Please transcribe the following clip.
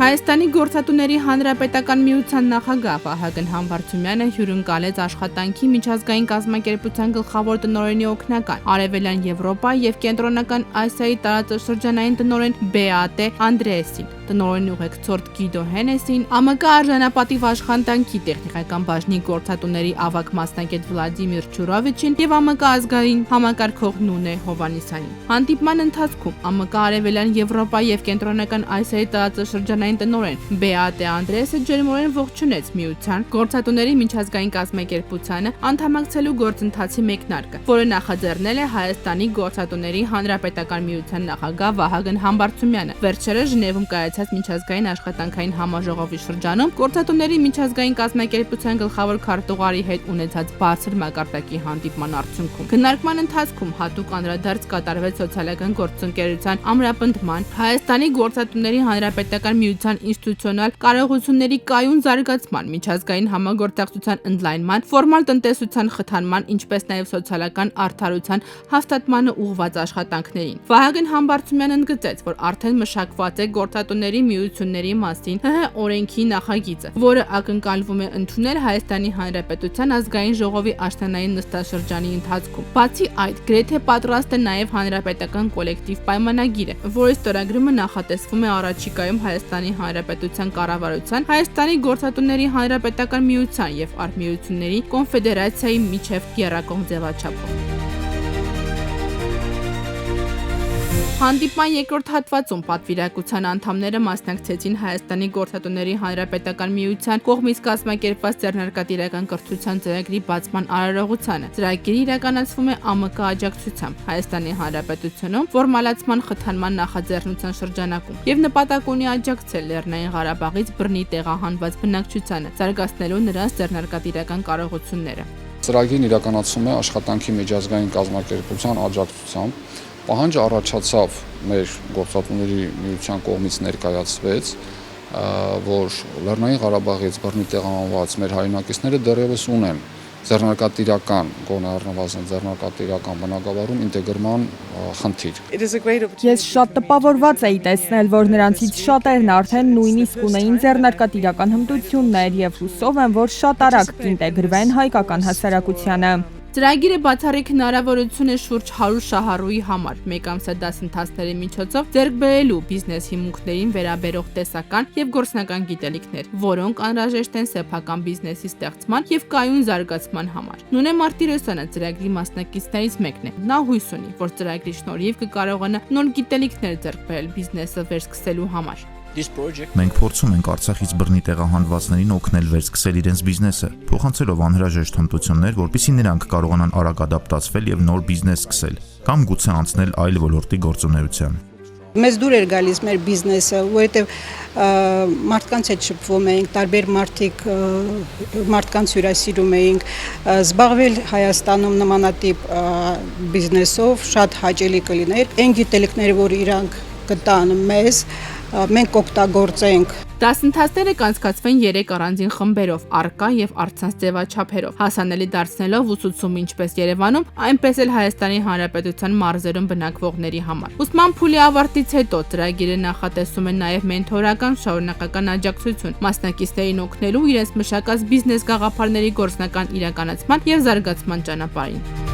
Հայաստանի գործատուների հանրապետական միության նախագահ Վահագն Համբարձումյանը հյուրընկալեց աշխատանքի միջազգային կազմակերպության գլխավոր տնօրենի օգնական, Արևելյան Եվրոպա և Կենտրոնական Ասիայի տարածաշրջանային տնօրեն Բեատե Անդրեասին, տնօրեն ուղեկցորդ Գիդո Հենեսին, ԱՄԿ արժանապատիվ աշխատանքի տեխնիկական բաժնի գործատուների ավագ մասնագետ Վլադիմիր Չուրովիչին և ԱՄԿ ազգային համակարգող Նունե Հովհաննիսյանին։ Հանդիպման ընթացքում ԱՄԿ Արևելյան Եվրոպա և Կենտրոնական Ասիայի տարածաշրջանային տնօրեն Բեատե Անդրեասը ջերմորեն ողջունեց միության գործատուների միջազգային կազմակերպությանը անդամակցելու գործընթացի մեկնարկը, որը նախաձեռնել է Հայաստանի գործատուների հանրապետական միության նախագահ Վահագն Համբարձումյանը։ Վերջերս Ժնևում կայացած միջազգային աշխատանքային համաժողովի շրջանում գործատուների միջազգային կազմակերպության գլխավոր քարտուղարի հետ ունեցած բարձր մակարդակի հանդիպման արդյունքում քննարկման ընթացքում հատուկ անդրադարձ կատարվեց սոցիալական գործընկերության ամրապնդման, Հայաստանի գործատուների հանրապետական միության ինստիտուցիոնալ կարողությունների կայուն զարգացման, միջազգային համագործակցության ընդլայնման, ֆորմալ տնտեսության խթանման, ինչպես նաև սոցիալական արդարության հաստատմանը ուղղված աշխատանքներին։ Վահագն Համբարձումյանը ընդգծեց, որ արդեն մշակված է գործատուների միությունների մասին ՀՀ օրենքի նախագիծը, որը ակնկալվում է ընդունել Հայաստանի Հանրապետության ազգային ժողովի աշնանային նստաշրջանի ընթացքում։ Բացի այդ, գրեթե պատրաստ է նաև հանրապետական կոլեկտիվ պայմանագիրը, որի ստորագրումը նախատեսվում է առաջիկայում Հայաստանի Հանրապետության կառավարության, Հայաստանի գործատուների հանրապետական միության և արհմիությունների կոնֆեդերացիայի միջև եռակողմ ձևաչափով։ Հանդիպման երկրորդ հատվածում պատվիրակության անդամները մասնակցեցին Հայաստանի գործատուների հանրապետական միության կողմից կազմակերպված ձեռնարկատիրական կրթության ծրագրի բացման արարողությանը։ Ծրագիրը իրականացվում է ԱՄԿ աջակցությամբ Հայաստանի Հանրապետությունում ֆորմալացման խթանման նախաձեռնության շրջանակում և նպատակ ունի աջակցել Լեռնային Ղարաբաղից բռնի տեղահանված բնակչությանը, զարգացնելու նրանց ձեռնարկատիրական կարողությունները։ Ծրագիրն իրականացվում է աշխատանքի միջազգային կազմակերպության աջակցությամբ։ Պահանջը առաջացավ մեր գործատուների միության կողմից ներկայացվեց, որ Լեռնային Ղարաբաղից բռնի տեղահանված մեր հայրենակիցները դեռևս ունեն ձեռնարկատիրական, գոնե առնվազն ձեռնարկատիրական բնակավարում ինտեգրման խնդիր։ Ես շատ տպավորված էի տեսնել, որ նրանցից շատերն արդեն նույնիսկ ունեին ձեռնարկատիրական հմտություններ և հուսով եմ, որ շատ արագ կինտեգրվեն հայկական հասարակությանը։ Ծրագիրը բացառիկ հնարավորություն է շուրջ 100 շահառուի համար մեկամսյա դասընթացների միջոցով ձեռք բերելու բիզնես հիմունքներին վերաբերող տեսական և գործնական գիտելիքներ, որոնք անհրաժեշտ են սեփական բիզնեսի ստեղծման և կայուն զարգացման համար։ Նունե Մարտիրոսյանը ծրագրի մասնակիցներից մեկն է։ Նա հույս ունի, որ ծրագրի շնորհիվ կկարողանա նոր գիտելիքներ ձեռք բերել բիզնեսը վերսկսելու համար։ Մենք փորձում ենք Արցախից բռնի տեղահանվածներին օգնել վերսկսել իրենց բիզնեսը, փոխանցելով անհրաժեշտ հմտություններ, որպեսզի նրանք կարողանան արագ ադապտացվել և նոր բիզնես սկսել, կամ գուցե անցնել այլ ոլորտի գործունեության։ Մեզ դուր էր գալիս մեր բիզնեսը, որովհետև մարդկանց հետ շփվում էինք, տարբեր մարդկանց հյուրասիրում էինք, զբաղվել Հայաստանում նմանատիպ բիզնեսով շատ հաճելի կլիներ։ Այն գիտելիքները, որ իրանք կտան մեզ, մենք օգտագործենք։ Դասընթացները կանցկացվեն 3 առանձին խմբերով, առկա և առցանց ձևաչափերով, հասանելի դարձնելով ուսուցումը ինչպես Երևանում, այնպես էլ Հայաստանի Հանրապետության մարզերում բնակվողների համար։ Ուսման փուլի ավարտից հետո ծրագիրը նախատեսում է նաև մենթորական շարունակական աջակցություն, մասնակիցներին օգնելու իրենց մշակած բիզնես գաղափարների գործնական իրականացման և զարգացման ճանապարհին։